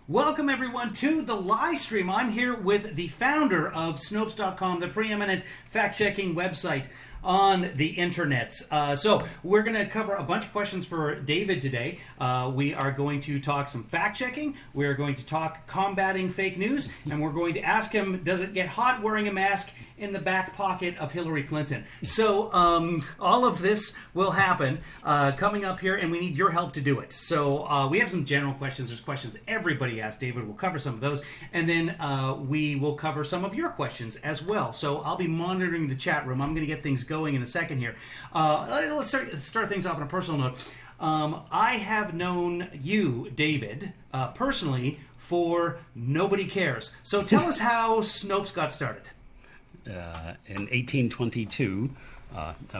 Welcome, everyone, to the live stream. I'm here with the founder of Snopes.com, the preeminent fact-checking website on the internet. So we're going to cover a bunch of questions for David today. We are going to talk some fact-checking. We're going to talk combating fake news. And we're going to ask him, does it get hot wearing a mask in the back pocket of Hillary Clinton? So all of this will happen coming up here, and we need your help to do it. So we have some general questions. There's questions everybody asked. David will cover some of those, and then we will cover some of your questions as well. So I'll be monitoring the chat room. I'm going to get things going in a second here. Let's start things off on a personal note. I have known you, David, personally for Nobody Cares. So tell us how Snopes got started. In 1822,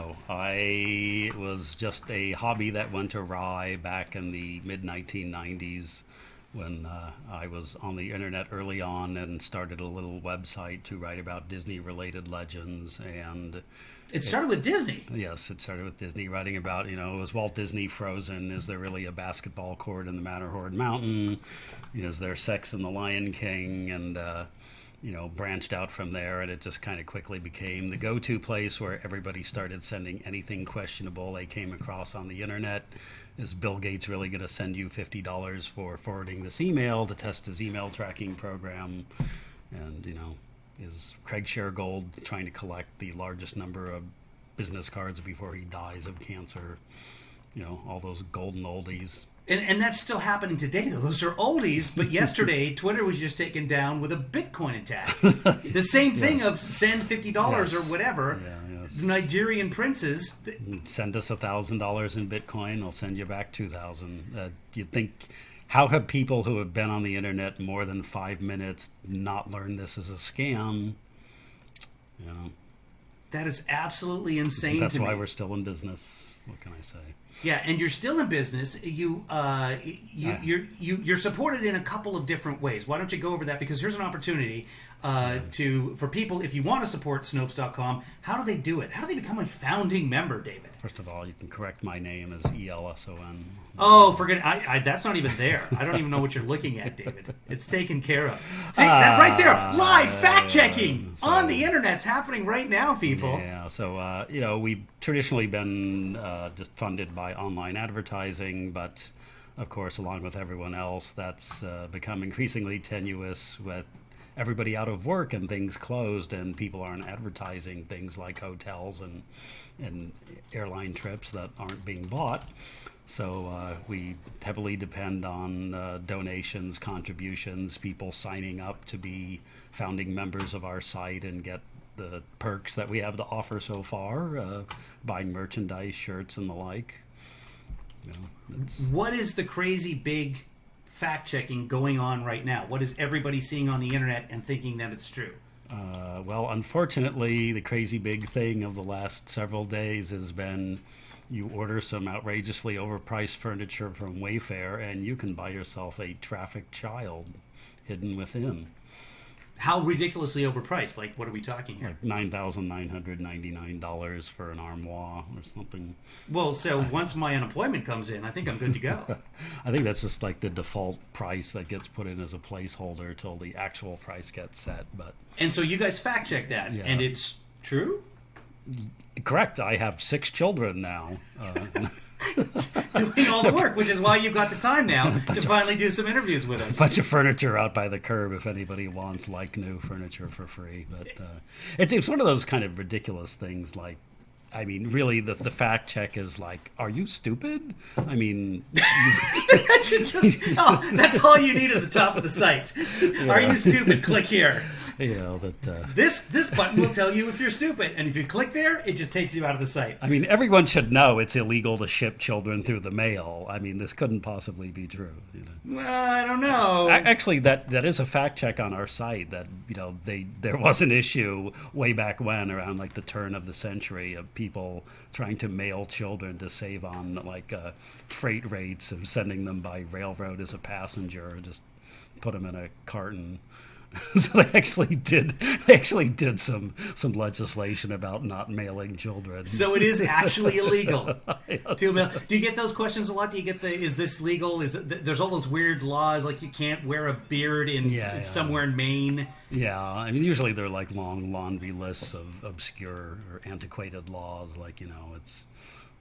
it was just a hobby that went awry back in the mid-1990s when I was on the internet early on and started a little website to write about Disney-related legends. And it started with Disney? Yes, it started with Disney, writing about, was Walt Disney frozen? Is there really a basketball court in the Matterhorn Mountain? Is there sex in the Lion King? And branched out from there, and it just kind of quickly became the go-to place where everybody started sending anything questionable they came across on the internet. Is Bill Gates really going to send you $50 for forwarding this email to test his email tracking program? And, is Craig Shergold trying to collect the largest number of business cards before he dies of cancer? All those golden oldies. And that's still happening today, though. Those are oldies, but yesterday, Twitter was just taken down with a Bitcoin attack. The same thing of send $50 or whatever. Nigerian princes. Send us $1,000 in Bitcoin, I'll send you back $2,000. Do you think, how have people who have been on the internet more than 5 minutes not learned this is a scam? That is absolutely insane to me. That's why we're still in business. What can I say? Yeah, and you're still in business. You're supported in a couple of different ways. Why don't you go over that? Because here's an opportunity for people, if you want to support Snopes.com, how do they do it? How do they become a founding member, David? First of all, you can correct my name as ELSON. Oh, forget it. That's not even there. I don't even know what you're looking at, David. It's taken care of. See, that right there, live fact-checking on the internet's happening right now, people. Yeah, so, we've traditionally been just funded by online advertising, but, of course, along with everyone else, that's become increasingly tenuous with everybody out of work and things closed, and people aren't advertising things like hotels and airline trips that aren't being bought. So we heavily depend on donations, contributions, people signing up to be founding members of our site and get the perks that we have to offer so far, buying merchandise, shirts, and the like. What is the crazy big fact-checking going on right now? What is everybody seeing on the internet and thinking that it's true? Well, unfortunately, the crazy big thing of the last several days has been you order some outrageously overpriced furniture from Wayfair and you can buy yourself a trafficked child hidden within. How ridiculously overpriced? Like, what are we talking here? Like $9,999 for an armoire or something. Well, so once my unemployment comes in, I think I'm good to go. I think that's just like the default price that gets put in as a placeholder till the actual price gets set. And so you guys fact check that, and it's true? Correct. I have 6 children now. Doing all the work, which is why you've got the time now to finally do some interviews with us. A bunch of furniture out by the curb if anybody wants like new furniture for free. But it's one of those kind of ridiculous things. Like, I mean, really, the fact check is like, are you stupid? I mean, that's all you need at the top of the site. Yeah. Are you stupid? Click here. This button will tell you if you're stupid, and if you click there, it just takes you out of the site. I mean, everyone should know it's illegal to ship children through the mail. I mean, this couldn't possibly be true. Well, I don't know. Actually, that is a fact check on our site that there was an issue way back when, around like the turn of the century, of people trying to mail children to save on freight rates of sending them by railroad as a passenger, or just put them in a carton. So they actually did some legislation about not mailing children. So it is actually illegal Yes. to mail. Do you get those questions a lot? Do you get is this legal? There's all those weird laws, like you can't wear a beard somewhere in Maine. Yeah, I mean, usually they're like long laundry lists of obscure or antiquated laws, like, it's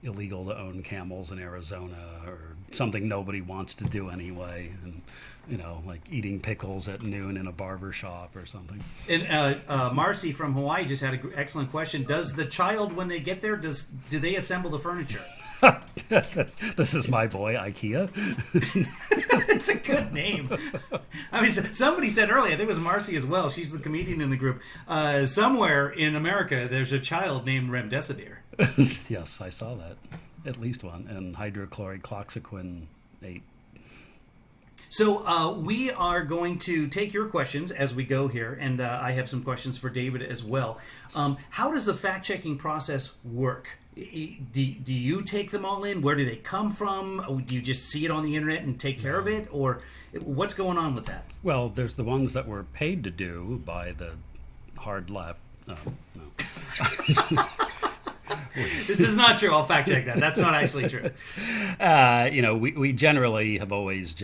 illegal to own camels in Arizona or something nobody wants to do anyway, and like eating pickles at noon in a barber shop or something. And Marcy from Hawaii just had an excellent question. Does the child, when they get there, do they assemble the furniture? This is my boy, IKEA. It's a good name. I mean, somebody said earlier, I think it was Marcy as well, she's the comedian in the group, somewhere in America there's a child named Remdesivir. Yes, I saw that. At least one. And hydrochlorocloxacin 8. So we are going to take your questions as we go here, and I have some questions for David as well. How does the fact-checking process work? Do you take them all in? Where do they come from? Do you just see it on the internet and take care of it? Or what's going on with that? Well, there's the ones that we're paid to do by the hard left. No. This is not true. I'll fact check that. That's not actually true. We generally have always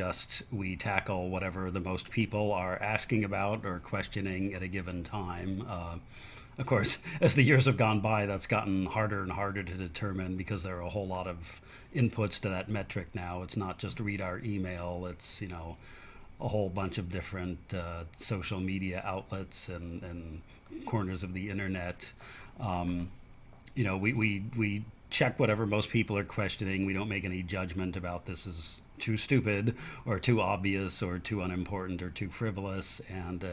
we tackle whatever the most people are asking about or questioning at a given time. Of course, as the years have gone by, that's gotten harder and harder to determine because there are a whole lot of inputs to that metric now. It's not just read our email. It's, a whole bunch of different social media outlets and corners of the internet. We check whatever most people are questioning. We don't make any judgment about this is too stupid or too obvious or too unimportant or too frivolous. And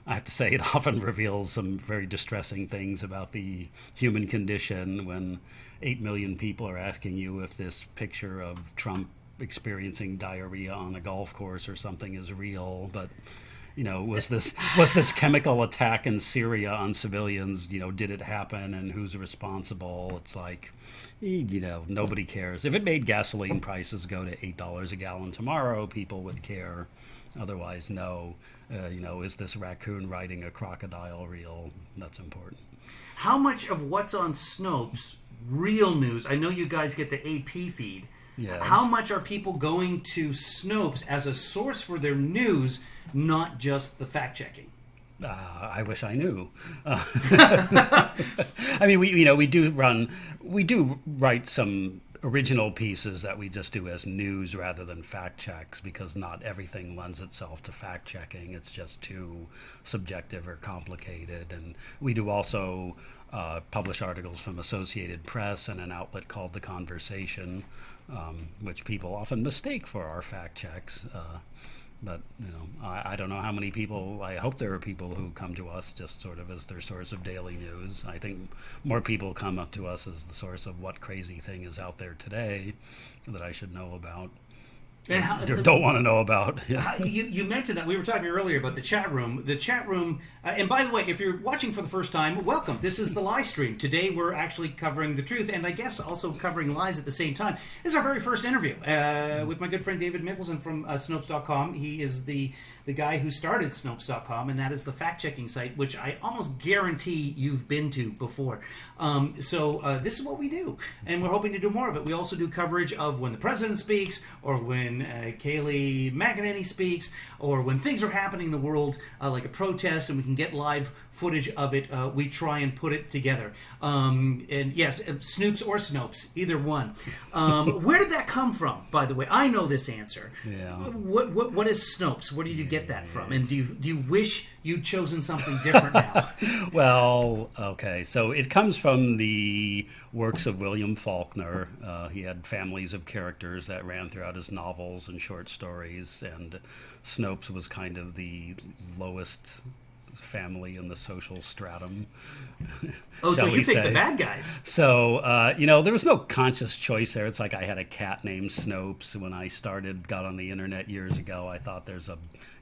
I have to say it often reveals some very distressing things about the human condition when 8 million people are asking you if this picture of Trump experiencing diarrhea on a golf course or something is real. But was this chemical attack in Syria on civilians, did it happen and who's responsible? It's like, nobody cares. If it made gasoline prices go to $8 a gallon tomorrow, people would care. Otherwise, no. Is this raccoon riding a crocodile real? That's important. How much of what's on Snopes, real news? I know you guys get the AP feed. Yes. How much are people going to Snopes as a source for their news, not just the fact-checking? I wish I knew. I mean, we do write some original pieces that we just do as news rather than fact checks because not everything lends itself to fact checking. It's just too subjective or complicated. And we do also publish articles from Associated Press and an outlet called The Conversation, which people often mistake for our fact checks. But, I don't know how many people, I hope there are people who come to us just sort of as their source of daily news. I think more people come up to us as the source of what crazy thing is out there today that I should know about. And don't want to know about. Yeah. You mentioned that we were talking earlier about the chat room. The chat room, and by the way, if you're watching for the first time, welcome. This is the live stream. Today we're actually covering the truth, and I guess also covering lies at the same time. This is our very first interview with my good friend David Mikkelson from Snopes.com. He is the guy who started Snopes.com, and that is the fact-checking site, which I almost guarantee you've been to before. So this is what we do, and we're hoping to do more of it. We also do coverage of when the president speaks, or when Kayleigh McEnany speaks, or when things are happening in the world, like a protest, and we can get live footage of it. We try and put it together. And yes, Snoops or Snopes, either one. Where did that come from, by the way? I know this answer. Yeah. What is Snopes? Where did you get that from? And do you wish you'd chosen something different now? Well, okay. So it comes from the works of William Faulkner. He had families of characters that ran throughout his novels and short stories, and Snopes was kind of the lowest family in the social stratum. Oh, so you picked say. The bad guys. So, there was no conscious choice there. It's like I had a cat named Snopes. When I got on the internet years ago, I thought there's a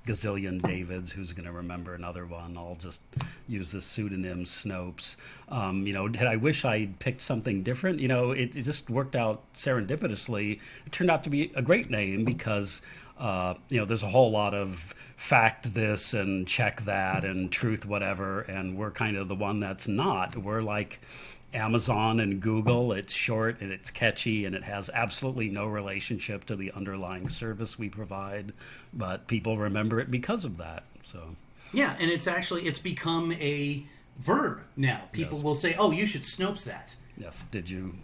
gazillion Davids. Who's going to remember another one? I'll just use the pseudonym Snopes. Did I wish I'd picked something different? It just worked out serendipitously. It turned out to be a great name because there's a whole lot of fact this and check that and truth whatever, and we're kind of the one that's not. We're like Amazon and Google. It's short and it's catchy and it has absolutely no relationship to the underlying service we provide, but people remember it because of that. So yeah, and it's become a verb now. People will say, "Oh, you should Snopes that." Yes. Did you?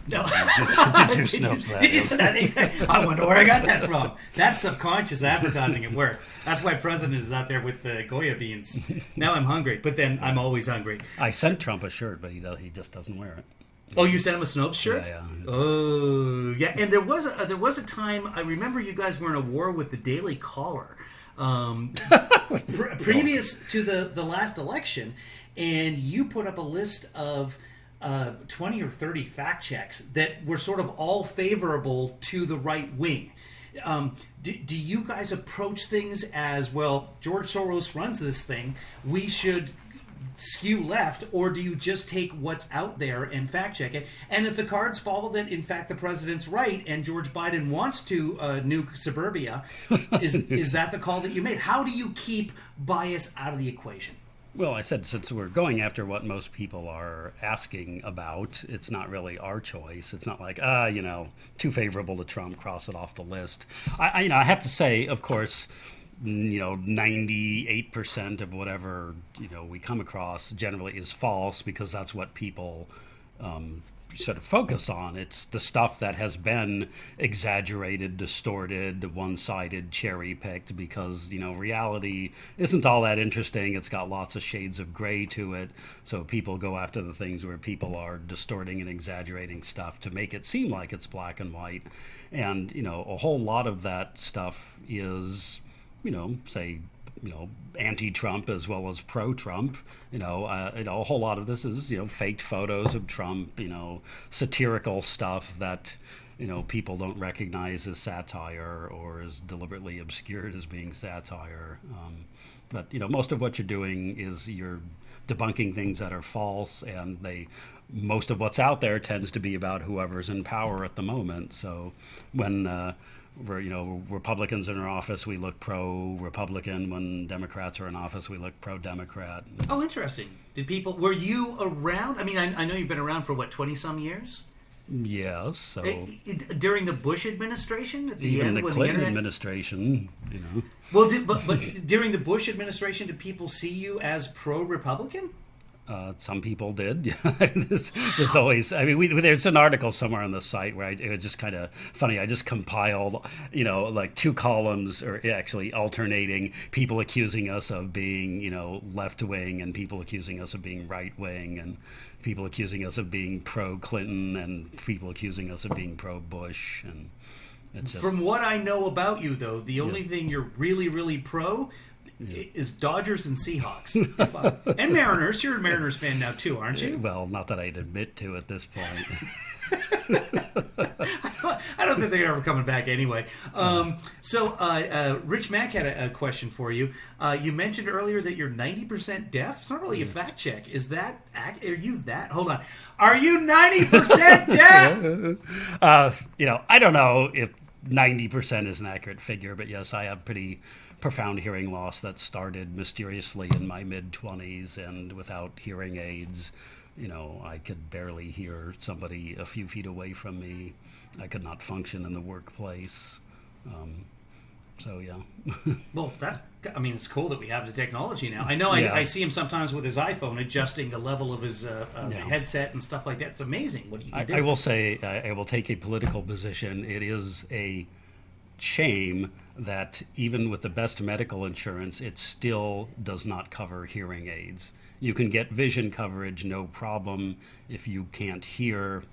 No. Did you Snopes that? Did you say that? I wonder where I got that from. That's subconscious advertising at work. That's why President is out there with the Goya beans. Now I'm hungry, but then I'm always hungry. I sent Trump a shirt, but he just doesn't wear it. Oh, you sent him a Snopes shirt? Yeah. Oh, yeah. And there was a time, I remember you guys were in a war with the Daily Caller previous to the last election, and you put up a list of 20 or 30 fact checks that were sort of all favorable to the right wing. Do you guys approach things as, well, George Soros runs this thing, we should skew left, or do you just take what's out there and fact check it? And if the cards fall that, in fact, the president's right and George Biden wants to nuke suburbia, is that the call that you made? How do you keep bias out of the equation? Well, I said, since we're going after what most people are asking about, it's not really our choice. It's not like, too favorable to Trump, cross it off the list. I have to say, of course, 98% of whatever, we come across generally is false, because that's what people sort of focus on. It's the stuff that has been exaggerated, distorted, one-sided, cherry-picked, because, reality isn't all that interesting. It's got lots of shades of gray to it. So people go after the things where people are distorting and exaggerating stuff to make it seem like it's black and white. And, a whole lot of that stuff is, anti-Trump as well as pro-Trump. A whole lot of this is, faked photos of Trump, satirical stuff that, people don't recognize as satire or is deliberately obscured as being satire. But most of what you're doing is you're debunking things that are false, and most of what's out there tends to be about whoever's in power at the moment. So when Republicans are in office, we look pro-Republican. When Democrats are in office, we look pro-Democrat. Oh, interesting. Were you around? I mean, I know you've been around for, 20-some years? Yes. So during the Bush administration? At the even end, the Clinton administration, Well, but during the Bush administration, did people see you as pro-Republican? Some people did. There's always, there's an article somewhere on the site where it was just kind of funny. I just compiled, like 2 columns, or actually alternating, people accusing us of being, left wing, and people accusing us of being right wing, and people accusing us of being pro-Clinton, and people accusing us of being pro-Bush. And it's just, from what I know about you, though, the only thing you're really, really pro is Dodgers and Seahawks. And Mariners. You're a Mariners fan now, too, aren't you? Well, not that I'd admit to at this point. I don't think they're ever coming back anyway. So Rich Mack had a question for you. You mentioned earlier that you're 90% deaf. It's not really a fact check. Is that... Are you that? Hold on. Are you 90% deaf? I don't know if 90% is an accurate figure, but yes, I have pretty profound hearing loss that started mysteriously in my mid-20s, and without hearing aids, I could barely hear somebody a few feet away from me. I could not function in the workplace. So, yeah. Well, it's cool that we have the technology now. I know I see him sometimes with his iPhone adjusting the level of his headset and stuff like that. It's amazing what you can do. I will say, I will take a political position. It is a shame that even with the best medical insurance, it still does not cover hearing aids. You can get vision coverage, no problem. If you can't hear,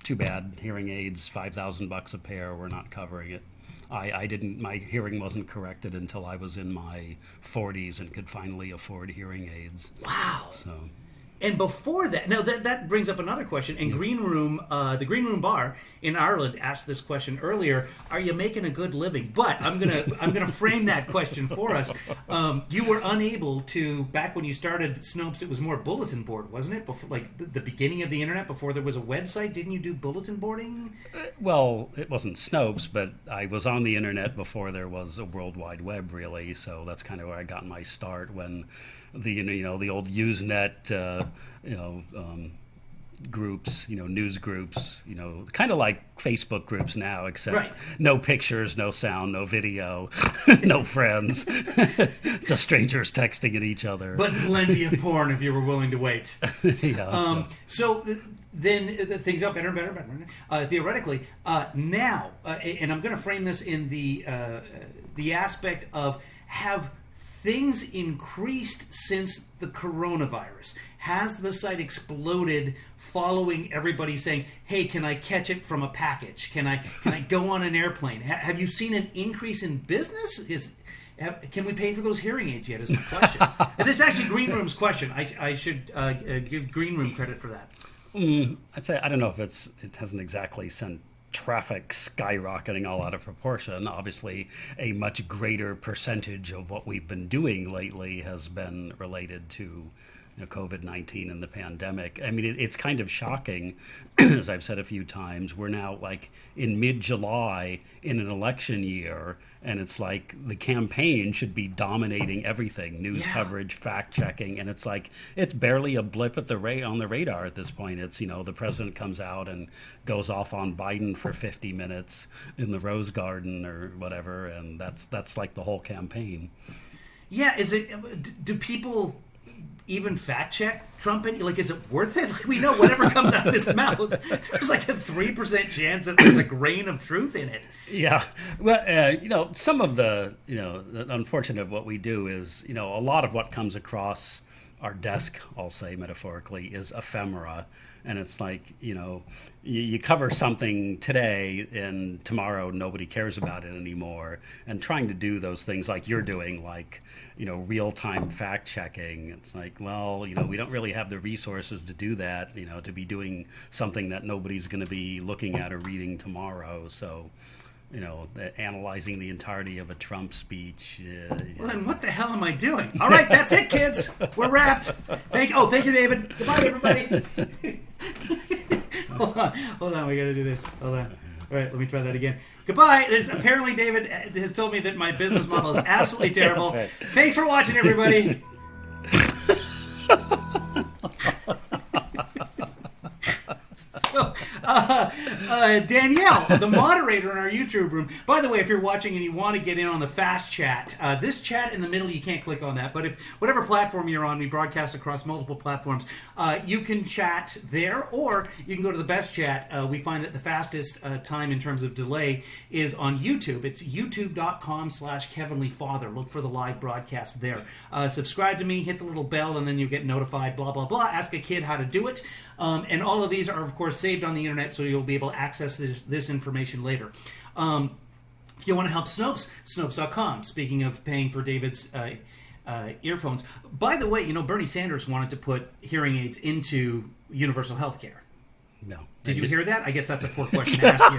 too bad. Hearing aids, $5,000 a pair. We're not covering it. My hearing wasn't corrected until I was in my 40s and could finally afford hearing aids. Wow. So And before that, now that brings up another question. And Green Room, the Green Room Bar in Ireland asked this question earlier: are you making a good living? But I'm gonna frame that question for us. You were unable to, back when you started Snopes, it was more bulletin board, wasn't it? Before, like the beginning of the internet, before there was a website, didn't you do bulletin boarding? Well, it wasn't Snopes, but I was on the internet before there was a World Wide Web, really. So that's kind of where I got my start, when the old Usenet groups, news groups, kind of like Facebook groups now, except no pictures, no sound, no video, no friends, just strangers texting at each other. But plenty of porn if you were willing to wait. So then things got better and better and better. Theoretically, now, and I'm going to frame this in the aspect of, have things increased since the coronavirus? Has the site exploded following everybody saying, hey, can I catch it from a package? Can I go on an airplane? Have you seen an increase in business? Can we pay for those hearing aids yet, is my question. And it's actually Green Room's question. I should give Green Room credit for that. I'd say, I don't know if it hasn't exactly sent traffic skyrocketing all out of proportion. Obviously, a much greater percentage of what we've been doing lately has been related to COVID-19 and the pandemic. I mean, it's kind of shocking, as I've said a few times. We're now like in mid-July in an election year, and it's like the campaign should be dominating everything: news coverage, fact checking, and it's like it's barely a blip at on the radar at this point. It's the president comes out and goes off on Biden for 50 minutes in the Rose Garden or whatever, and that's like the whole campaign. Yeah, do people even fact check Trump? Like, is it worth it? Like, we know whatever comes out of his mouth, there's like a 3% chance that there's a grain of truth in it. Yeah. Well, some of the unfortunate of what we do is, a lot of what comes across our desk, I'll say metaphorically, is ephemera. And it's like, you cover something today and tomorrow nobody cares about it anymore. And trying to do those things like you're doing, like, real-time fact-checking. It's like, well, we don't really have the resources to do that, to be doing something that nobody's going to be looking at or reading tomorrow. So, analyzing the entirety of a Trump speech. Well, then what the hell am I doing? All right, that's it, kids. We're wrapped. Thank you, David. Goodbye, everybody. Hold on. We got to do this. Hold on. All right, let me try that again. Goodbye. Apparently, David has told me that my business model is absolutely terrible. Right. Thanks for watching, everybody. So, Danielle, the moderator in our YouTube room. By the way, if you're watching and you want to get in on the fast chat, this chat in the middle, you can't click on that. But if whatever platform you're on, we broadcast across multiple platforms, you can chat there, or you can go to the best chat. We find that the fastest time in terms of delay is on YouTube. It's youtube.com/KevinLeeFather. Look for the live broadcast there. Subscribe to me, hit the little bell, and then you get notified, blah, blah, blah. Ask a kid how to do it. And all of these are, of course, saved on the internet, so you'll be able to access this information later. If you want to help Snopes, Snopes.com. Speaking of paying for David's earphones. By the way, Bernie Sanders wanted to put hearing aids into universal health care. No. Did you hear that? I guess that's a poor question to ask you.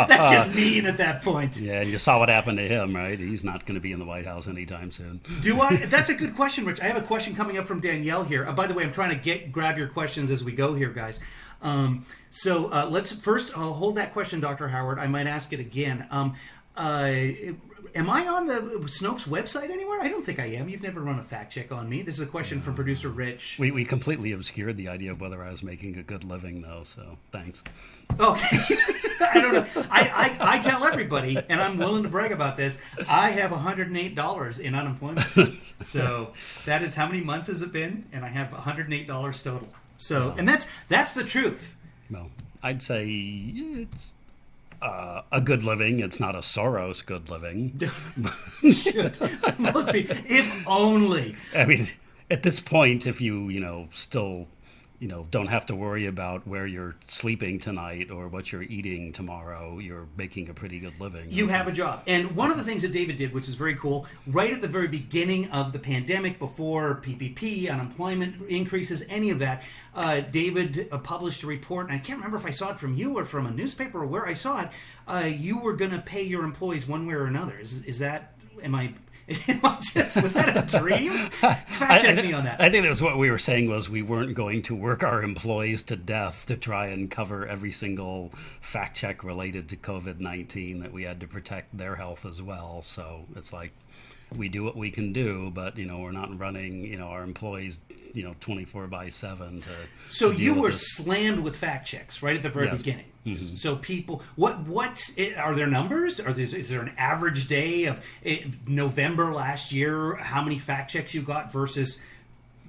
That's just mean at that point. Yeah, you saw what happened to him, right? He's not going to be in the White House anytime soon. Do I? That's a good question, Rich. I have a question coming up from Danielle here. By the way, I'm trying to grab your questions as we go here, guys. So let's first hold that question, Dr. Howard. I might ask it again. Am I on the Snopes website anywhere? I don't think I am. You've never run a fact check on me. This is a question from producer Rich. We completely obscured the idea of whether I was making a good living, though, so thanks. Okay. I don't know. I tell everybody, and I'm willing to brag about this, I have $108 in unemployment. So that is, how many months has it been? And I have $108 total. So, and that's the truth. Well, I'd say it's a good living. It's not a Soros good living. If only. I mean, at this point, if you still don't have to worry about where you're sleeping tonight or what you're eating tomorrow. You're making a pretty good living. You have a job. And one of the things that David did, which is very cool, right at the very beginning of the pandemic, before PPP, unemployment increases, any of that, David published a report, and I can't remember if I saw it from you or from a newspaper or where I saw it. You were going to pay your employees one way or another. Is that, was that a dream? Fact check me on that. I think that's what we were saying, was we weren't going to work our employees to death to try and cover every single fact check related to COVID-19, that we had to protect their health as well. So it's like, we do what we can do, but we're not running our employees 24/7 to. So to you deal were with this. slammed with fact checks right at the very Yes. beginning. Mm-hmm. So people, what are there numbers? Is there an average day of November last year? How many fact checks you got versus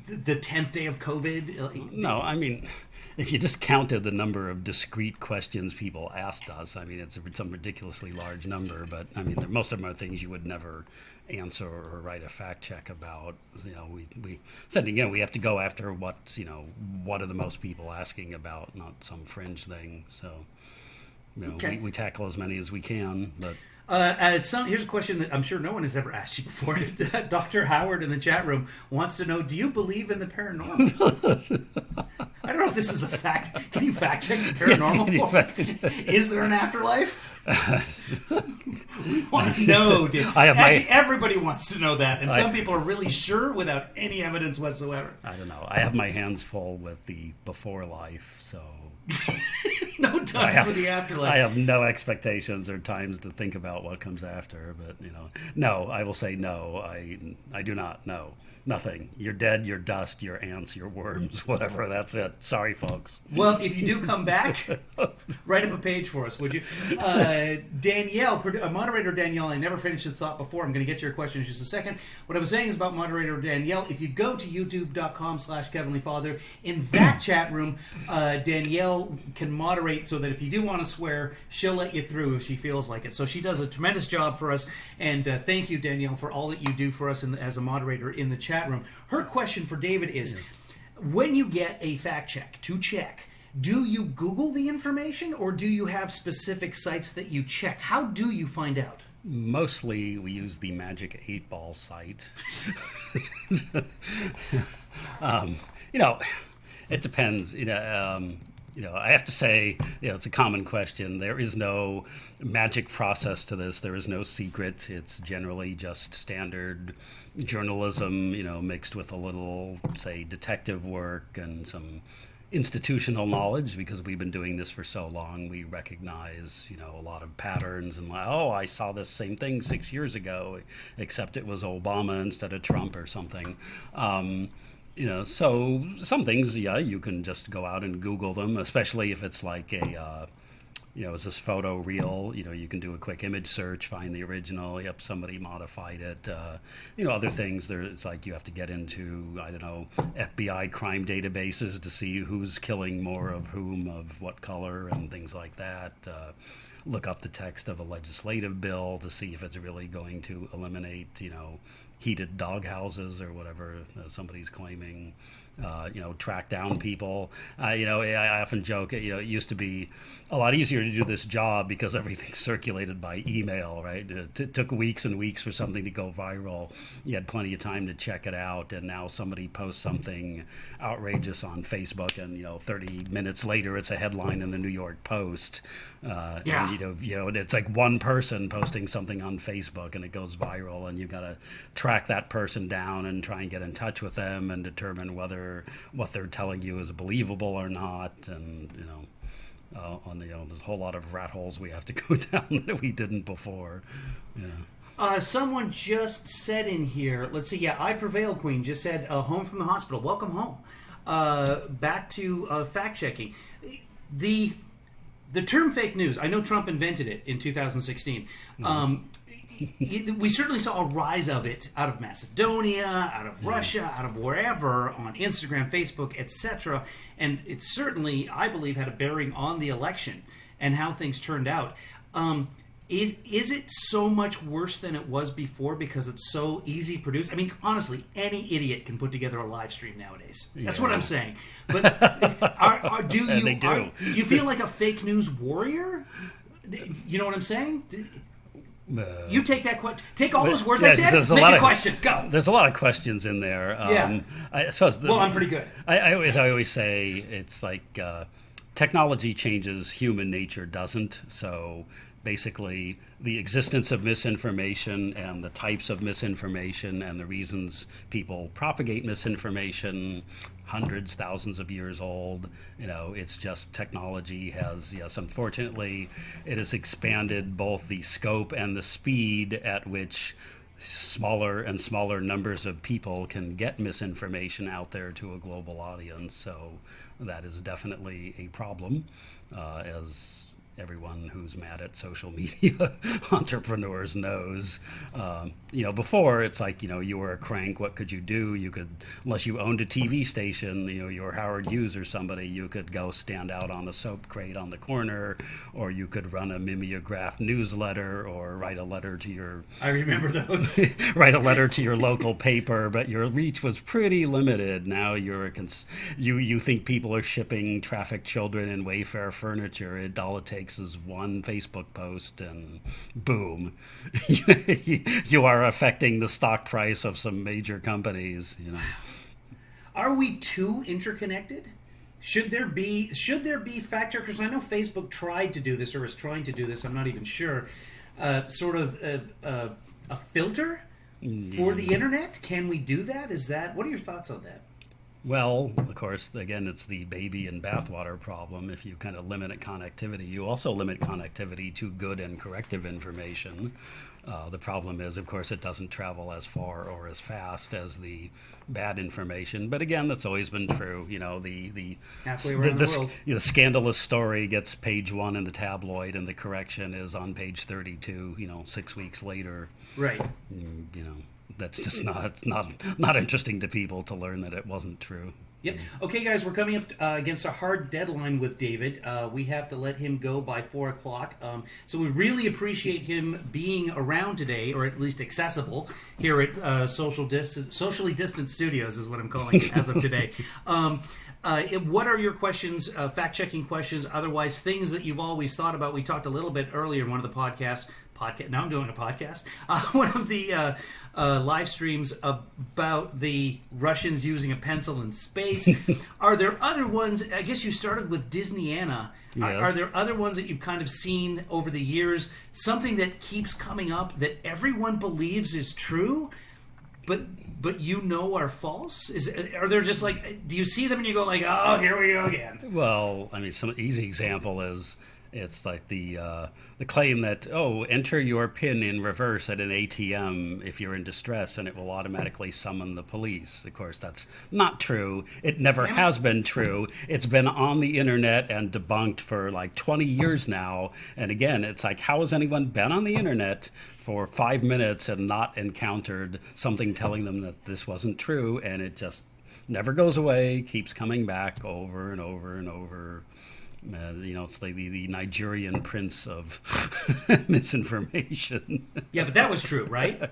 the 10th day of COVID? No, I mean, if you just counted the number of discrete questions people asked us, I mean, it's some ridiculously large number. But I mean, most of them are things you would never answer or write a fact check about. We said again, we have to go after what are the most people asking about, not some fringe thing. So Okay. we tackle as many as we can, but. Here's a question that I'm sure no one has ever asked you before. Dr. Howard in the chat room wants to know, do you believe in the paranormal? I don't know if this is a fact. Can you fact check the paranormal for us? Is there an afterlife? We want to know, dude. Actually, everybody wants to know that. And some people are really sure without any evidence whatsoever. I don't know. I have my hands full with the before life, so... No time for the afterlife. I have no expectations or times to think about what comes after, but no, I will say no. I do not know. Nothing. You're dead, you're dust, you're ants, you're worms, whatever. That's it. Sorry, folks. Well, if you do come back, write up a page for us, would you? Danielle, moderator Danielle, I never finished the thought before. I'm going to get to your question in just a second. What I was saying is about moderator Danielle. If you go to youtube.com/KevinlyFather, in that chat room, Danielle can moderate so that if you do want to swear, she'll let you through if she feels like it. So she does a tremendous job for us. And thank you, Danielle, for all that you do for us as a moderator in the chat room. Her question for David is, when you get a fact check to check, do you Google the information or do you have specific sites that you check? How do you find out? Mostly we use the Magic 8-Ball site. It depends. I have to say, it's a common question. There is no magic process to this. There is no secret. It's generally just standard journalism, mixed with a little, say, detective work and some institutional knowledge, because we've been doing this for so long. We recognize, a lot of patterns and I saw this same thing 6 years ago, except it was Obama instead of Trump or something. So some things, you can just go out and Google them, especially if it's like is this photo real? You can do a quick image search, find the original. Yep, somebody modified it. Other things, it's like you have to get into, FBI crime databases to see who's killing more of whom, of what color, and things like that. Look up the text of a legislative bill to see if it's really going to eliminate, heated dog houses or whatever somebody's claiming. Track down people. I often joke, it used to be a lot easier to do this job because everything's circulated by email, right? It took weeks and weeks for something to go viral. You had plenty of time to check it out, and now somebody posts something outrageous on Facebook, and 30 minutes later it's a headline in the New York Post. Yeah. And, it's like one person posting something on Facebook and it goes viral, and you've got to track that person down and try and get in touch with them and determine whether what they're telling you is believable or not. And there's a whole lot of rat holes we have to go down that we didn't before. Someone just said in here, let's see, I Prevail Queen just said, home from the hospital, welcome home. Back to fact checking. The term fake news, I know Trump invented it in 2016. We certainly saw a rise of it out of Macedonia, out of Russia, out of wherever, on Instagram, Facebook, etc. And it certainly, I believe, had a bearing on the election and how things turned out. Is it so much worse than it was before because it's so easy produced? I mean, honestly, any idiot can put together a live stream nowadays. That's what I'm saying. But do you feel like a fake news warrior? You know what I'm saying? You take that question. Take all those words I said. Make a question. Go. There's a lot of questions in there. I suppose. I'm pretty good. I always say it's like technology changes, human nature doesn't. So basically, the existence of misinformation and the types of misinformation and the reasons people propagate misinformation, hundreds, thousands of years old. It's just technology has, yes, unfortunately, it has expanded both the scope and the speed at which smaller and smaller numbers of people can get misinformation out there to a global audience. So that is definitely a problem, as everyone who's mad at social media entrepreneurs knows. Before it's like, you were a crank, what could you do? You could, unless you owned a TV station, you were Howard Hughes or somebody, you could go stand out on a soap crate on the corner, or you could run a mimeographed newsletter, or write a letter to your... I remember those. Write a letter to your local paper, but your reach was pretty limited. Now you think people are shipping trafficked children in Wayfair furniture. All it takes is one Facebook post and boom, you are affecting the stock price of some major companies. Are we too interconnected? Should there be fact checkers? I know Facebook tried to do this, or is trying to do this. I'm not even sure. Sort of a filter for the internet. Can we do that? What are your thoughts on that? Well, of course, again, it's the baby and bathwater problem. If you kind of limit connectivity, you also limit connectivity to good and corrective information. The problem is, of course, it doesn't travel as far or as fast as the bad information. But again, that's always been true. The scandalous story gets page 1 in the tabloid, and the correction is on page 32. 6 weeks later. Right. That's just not interesting to people to learn that it wasn't true. Yep. Okay, guys, we're coming up against a hard deadline with David. We have to let him go by 4 o'clock. So we really appreciate him being around today, or at least accessible, here at Socially Distant Studios is what I'm calling it as of today. What are your questions, fact-checking questions, otherwise things that you've always thought about? We talked a little bit earlier in one of the podcasts. Now I'm doing a podcast. One of the live streams about the Russians using a pencil in space. Are there other ones? I guess you started with Disneyana. Yes. Are there other ones that you've kind of seen over the years? Something that keeps coming up that everyone believes is true, but are false? Are there just like, do you see them and you go like, oh, here we go again? Well, I mean, some easy example is, it's like the claim that, enter your PIN in reverse at an ATM if you're in distress and it will automatically summon the police. Of course, that's not true. It never has been true. It's been on the internet and debunked for like 20 years now. And again, it's like, how has anyone been on the internet for 5 minutes and not encountered something telling them that this wasn't true? And it just never goes away, keeps coming back over and over and over. It's like the Nigerian prince of misinformation. Yeah, but that was true, right?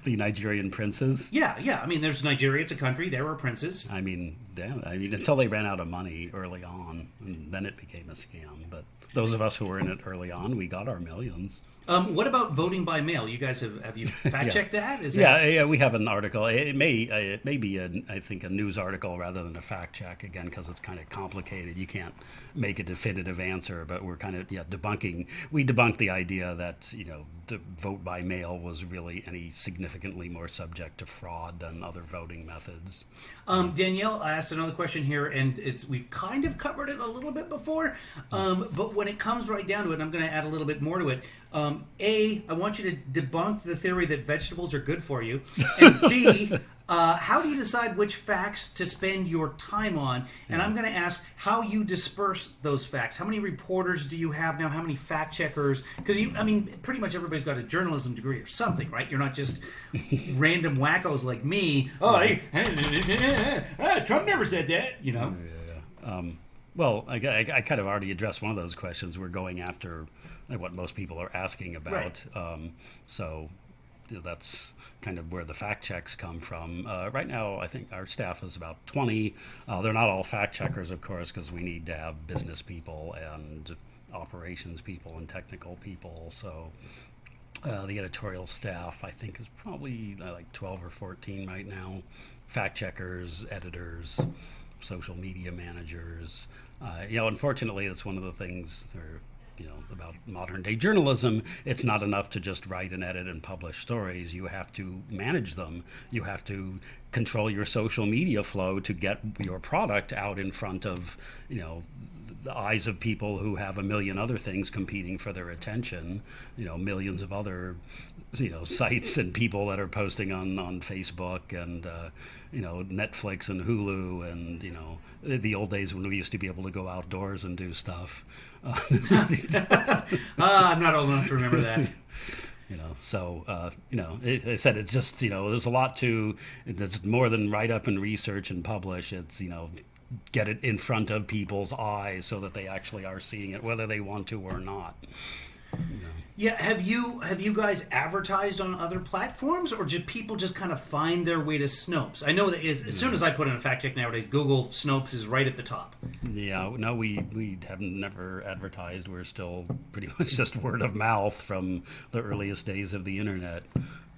The Nigerian princes? Yeah. I mean, there's Nigeria. It's a country. There were princes. I mean, until they ran out of money early on, and then it became a scam. But those of us who were in it early on, we got our millions. What about voting by mail? You guys have you fact checked that? Yeah, we have an article. It may be I think a news article rather than a fact check, again, because it's kind of complicated. You can't make a definitive answer, but we're kind of debunking. We debunked the idea that the vote by mail was really any significantly more subject to fraud than other voting methods. Danielle asked another question here, and we've kind of covered it a little bit before, but when it comes right down to it, I'm going to add a little bit more to it. A, I want you to debunk the theory that vegetables are good for you, and B, how do you decide which facts to spend your time on? And I'm going to ask how you disperse those facts. How many reporters do you have now? How many fact checkers? Because pretty much everybody's got a journalism degree or something, right? You're not just random wackos like me. Trump never said that, Well, I kind of already addressed one of those questions. We're going after what most people are asking about. Right. So that's kind of where the fact checks come from. Right now, I think our staff is about 20. They're not all fact checkers, of course, because we need to have business people and operations people and technical people. So the editorial staff, I think, is probably like 12 or 14 right now. Fact checkers, editors, social media managers. Unfortunately, that's one of the things about modern day journalism. It's not enough to just write and edit and publish stories. You have to manage them. You have to control your social media flow to get your product out in front of, the eyes of people who have a million other things competing for their attention, millions of other, sites and people that are posting on Facebook and, Netflix and Hulu and, the old days when we used to be able to go outdoors and do stuff. I'm not old enough to remember that. I said it's just, there's a lot to, it's more than write up and research and publish. It's, get it in front of people's eyes so that they actually are seeing it, whether they want to or not. Yeah, have you guys advertised on other platforms, or do people just kind of find their way to Snopes? I know that as soon as I put in a fact check nowadays, Google Snopes is right at the top. Yeah, no, we have never advertised. We're still pretty much just word of mouth from the earliest days of the internet.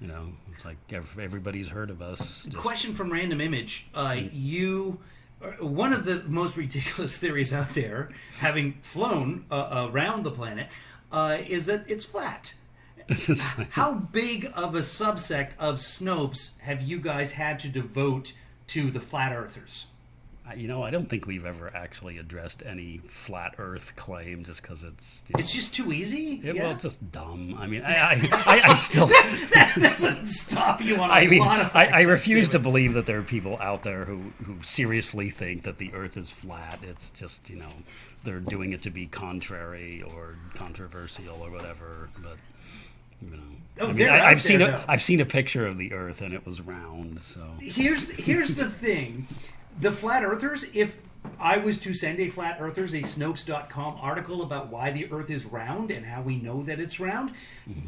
It's like everybody's heard of us. Question from Random Image. One of the most ridiculous theories out there, having flown around the planet, is that it's flat. How big of a subsect of Snopes have you guys had to devote to the flat earthers? I don't think we've ever actually addressed any flat Earth claim, just because it's it's just too easy. Well, it's just dumb. I mean, I still that doesn't stop you on a lot of. I refuse to believe that there are people out there who seriously think that the Earth is flat. It's just they're doing it to be contrary or controversial or whatever. But I've seen a picture of the Earth and it was round. So here's the thing. The flat earthers, if I was to send a flat earthers a Snopes.com article about why the Earth is round and how we know that it's round,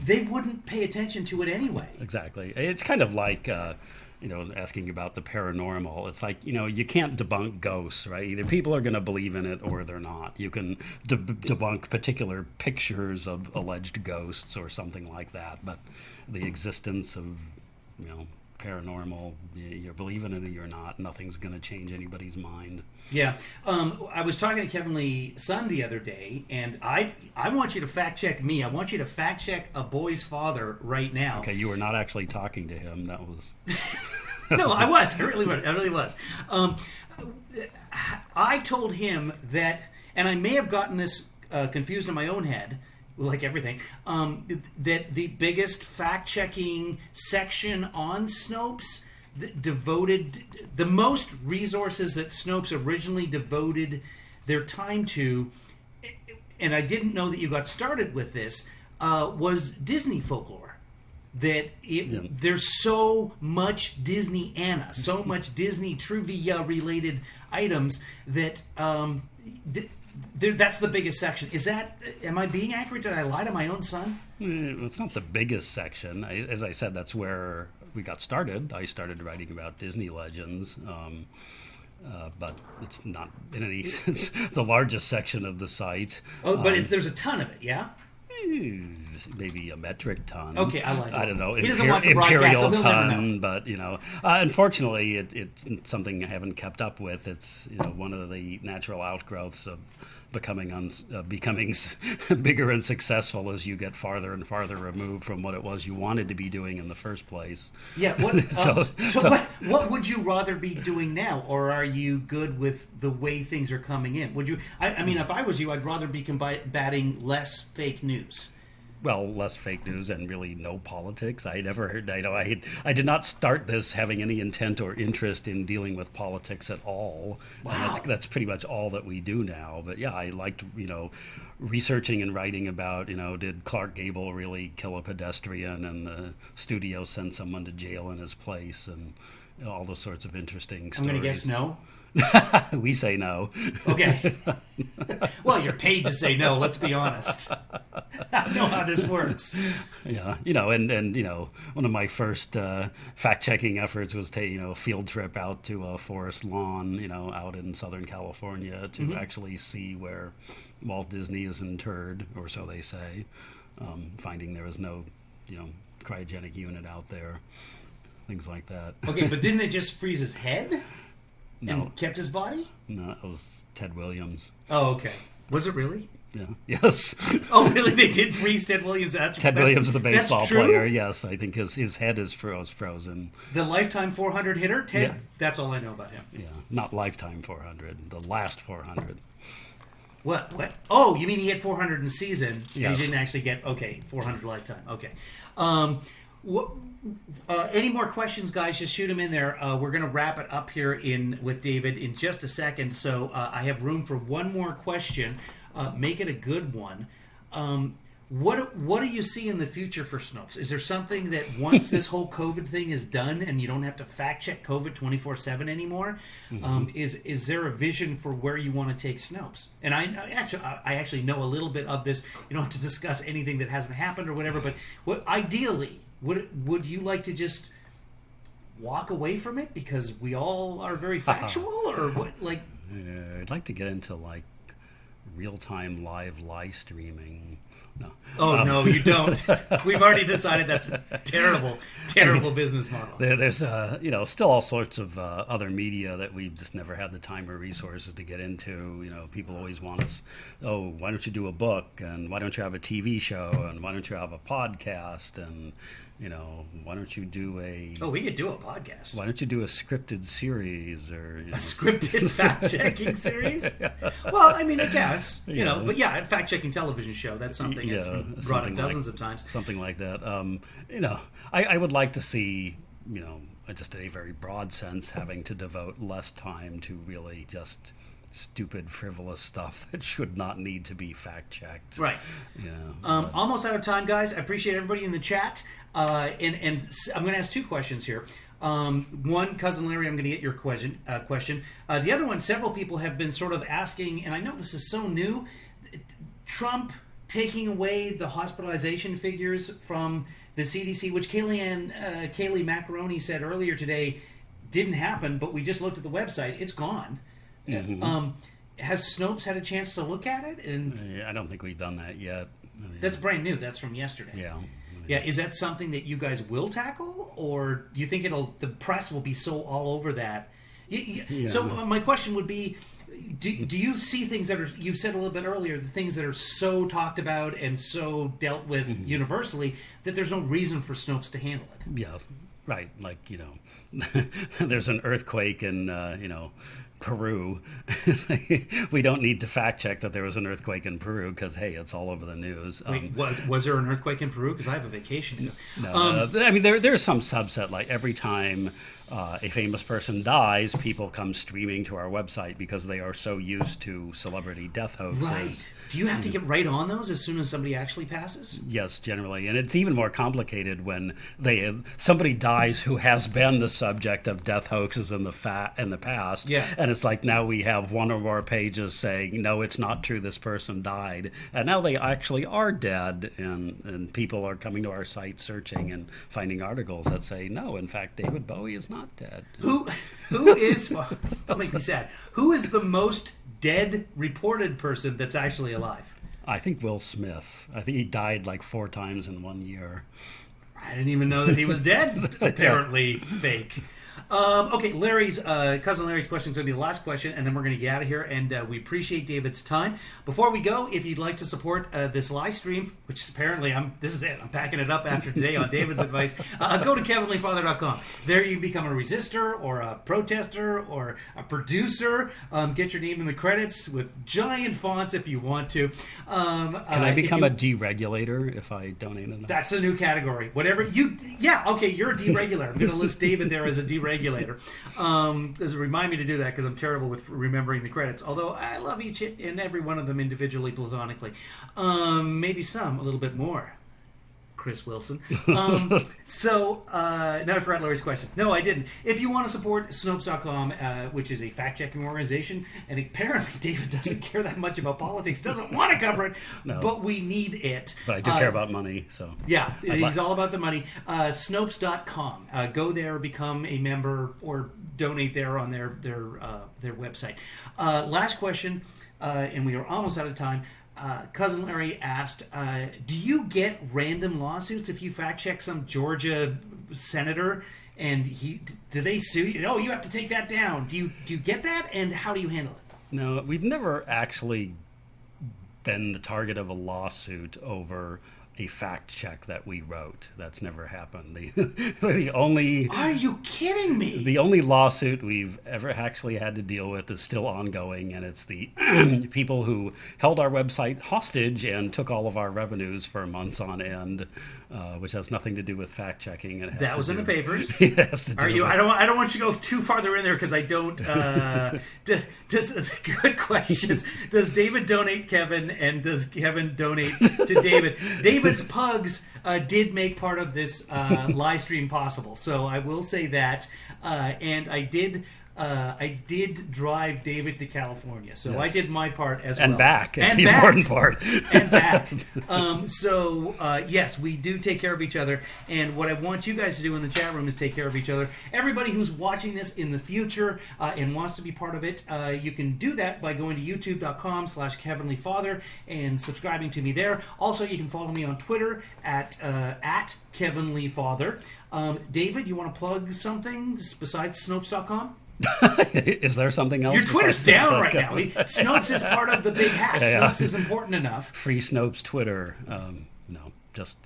they wouldn't pay attention to it anyway. Exactly. It's kind of like, asking about the paranormal. It's like, you can't debunk ghosts, right? Either people are going to believe in it or they're not. You can debunk particular pictures of alleged ghosts or something like that, but the existence of, paranormal, you're believing it or you're not, nothing's going to change anybody's mind. Yeah. I was talking to Kevin Lee's son the other day, and I want you to fact check me. I want you to fact check a boy's father right now. Okay, you were not actually talking to him. That was... No, I was. I really was. I told him that, and I may have gotten this confused in my own head, like everything, that the biggest fact-checking section on Snopes devoted the most resources that Snopes originally devoted their time to, and I didn't know that you got started with this, was Disney folklore. That there's so much Disney Anna, so much Disney trivia-related items that... that's the biggest section. Am I being accurate? Did I lie to my own son? It's not the biggest section. As I said, that's where we got started. I started writing about Disney legends, but it's not in any sense the largest section of the site. Oh, but there's a ton of it, yeah? Maybe a metric ton. Okay, I lied. I don't know. He doesn't watch the broadcast, so he'll never know. But unfortunately, it's something I haven't kept up with. It's one of the natural outgrowths of becoming bigger and successful as you get farther and farther removed from what it was you wanted to be doing in the first place. Yeah. What would you rather be doing now, or are you good with the way things are coming in? Would you? I mean, if I was you, I'd rather be combating less fake news. Well, less fake news and really no politics. I never heard. I did not start this having any intent or interest in dealing with politics at all. Wow. And that's pretty much all that we do now. But yeah, I liked researching and writing about did Clark Gable really kill a pedestrian and the studio send someone to jail in his place, and all those sorts of interesting I'm stories. going to guess no. We say no. Okay. Well, you're paid to say no, let's be honest. I know how this works. Yeah, and one of my first fact-checking efforts was to, a field trip out to a forest lawn, out in Southern California to actually see where Walt Disney is interred, or so they say, finding there was no, cryogenic unit out there, things like that. Okay, but didn't they just freeze his head? No. And kept his body? No, it was Ted Williams. Oh, okay. Was it really? Yeah. Yes. Oh, really? They did freeze Ted Williams? Ted Williams, the baseball player. Yes, I think his head is frozen. The lifetime 400 hitter, Ted. Yeah. That's all I know about him. Yeah, not lifetime 400. The last 400. What? Oh, you mean he hit 400 in the season? Yes. And he didn't actually get 400 lifetime. Okay. Any more questions, guys? Just shoot them in there. We're going to wrap it up here with David in just a second. So I have room for one more question. Make it a good one. What do you see in the future for Snopes? Is there something that once this whole COVID thing is done and you don't have to fact check COVID 24/7 anymore, is there a vision for where you want to take Snopes? And I actually know a little bit of this. You don't have to discuss anything that hasn't happened or whatever. But ideally, would you like to just walk away from it because we all are very factual, or what? Like, I'd like to get into real-time live streaming. No. Oh, no, you don't. We've already decided that's a terrible business model. There's still all sorts of other media that we've just never had the time or resources to get into. People always want us, why don't you do a book, and why don't you have a TV show, and why don't you have a podcast, and why don't you do we could do a podcast. Why don't you do a scripted series or a scripted fact-checking series? Well, I mean, I guess but a fact-checking television show. That's something that's been brought up dozens of times. Something like that. I would like to see just a very broad sense having to devote less time to really just stupid, frivolous stuff that should not need to be fact-checked. Right. Almost out of time, guys. I appreciate everybody in the chat. And I'm going to ask two questions here. One, Cousin Larry, I'm going to get your question. The other one, several people have been sort of asking, and I know this is so new, Trump taking away the hospitalization figures from the CDC, which Kaylee Macaroni said earlier today didn't happen, but we just looked at the website. It's gone. Mm-hmm. Has Snopes had a chance to look at it? And I don't think we've done that yet. That's brand new. That's from yesterday. Yeah. Yeah. Is that something that you guys will tackle, or do you think the press will be so all over that? Yeah. So my question would be, do you see things that are, you said a little bit earlier, the things that are so talked about and so dealt with universally that there's no reason for Snopes to handle it? Yeah. Right. There's an earthquake in, Peru. We don't need to fact check that there was an earthquake in Peru because, hey, it's all over the news. Wait, was there an earthquake in Peru? Because I have a vacation. No, I mean, there's some subset. Like every time a famous person dies, people come streaming to our website because they are so used to celebrity death hoaxes. Right. Do you have to get right on those as soon as somebody actually passes? Yes, generally. And it's even more complicated when somebody dies who has been the subject of death hoaxes in the past. Yeah. And it's like now we have one or more pages saying, no, it's not true, this person died. And now they actually are dead. And people are coming to our site searching and finding articles that say, no, in fact, David Bowie is not dead. Who is, don't make me sad, who is the most dead reported person that's actually alive? I think Will Smith. I think he died 4 times in 1 year. I didn't even know that he was dead. Apparently fake. Okay, Cousin Larry's question is going to be the last question, and then we're going to get out of here, and we appreciate David's time. Before we go, if you'd like to support this live stream, which is apparently, this is it, I'm packing it up after today on David's advice, go to kevinleefather.com. There you can become a resistor, or a protester, or a producer. Get your name in the credits with giant fonts if you want to. Can I become a deregulator if I donate enough? That's a new category. Whatever you... Yeah, okay, you're a deregulator. I'm going to list David there as a deregulator. Remind me to do that because I'm terrible with remembering the credits. Although I love each and every one of them individually, platonically. Maybe some a little bit more. Chris Wilson. So now I forgot Larry's question. No, I didn't. If you want to support Snopes.com, which is a fact-checking organization, and apparently David doesn't care that much about politics, doesn't want to cover it, but we need it. But I do care about money, so... Yeah, he's all about the money. Snopes.com. Go there, become a member, or donate there on their website. Last question, and we are almost out of time. Cousin Larry asked, do you get random lawsuits if you fact check some Georgia senator and do they sue you? Oh, you have to take that down. Do you get that, and how do you handle it? No, we've never actually been the target of a lawsuit over a fact check that we wrote. That's never happened. The only... Are you kidding me? The only lawsuit we've ever actually had to deal with is still ongoing, and it's the people who held our website hostage and took all of our revenues for months on end, which has nothing to do with fact checking. That was in the papers. It has to do with... I don't want you to go too farther in there because I don't. Good questions. Does David donate Kevin, and does Kevin donate to David? David's Pugs did make part of this live stream possible, so I will say that. And I did drive David to California, so yes. I did my part as well. And back is the important part. And back. Yes, we do take care of each other. And what I want you guys to do in the chat room is take care of each other. Everybody who's watching this in the future and wants to be part of it, you can do that by going to youtube.com/KevinLeeFather and subscribing to me there. Also, you can follow me on Twitter at KevinLeeFather. David, you want to plug something besides Snopes.com? Is there something else? Your Twitter's down right now. Snopes is part of the big hack. Yeah. Snopes is important enough. Free Snopes Twitter. No, just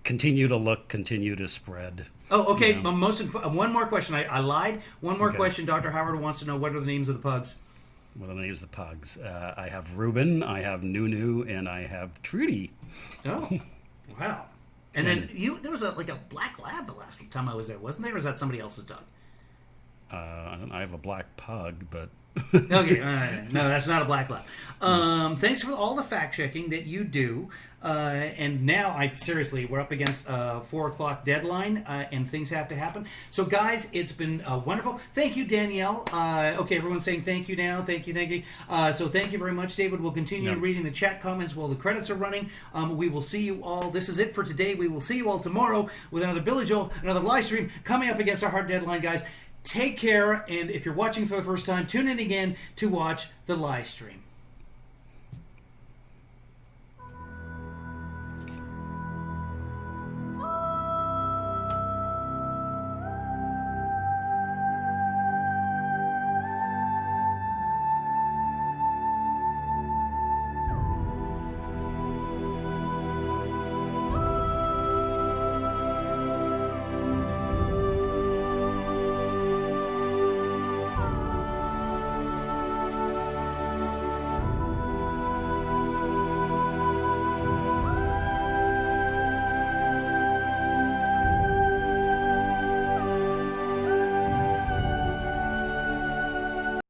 continue to look, continue to spread. Oh, okay. You know. One more question. I lied. One more question. Dr. Howard wants to know, what are the names of the pugs? What are the names of the pugs? I have Reuben, I have Nunu, and I have Trudy. Oh, wow. And then there was a black lab the last time I was there, wasn't there? Or is that somebody else's dog? I have a black pug, but... Okay, no, that's not a black lab. Thanks for all the fact-checking that you do. And now, seriously, we're up against a 4 o'clock deadline, and things have to happen. So, guys, it's been wonderful. Thank you, Danielle. Okay, everyone's saying thank you now. Thank you. So thank you very much, David. We'll continue reading the chat comments while the credits are running. We will see you all. This is it for today. We will see you all tomorrow with another Billy Joel, another live stream coming up against our hard deadline, guys. Take care, and if you're watching for the first time, tune in again to watch the live stream.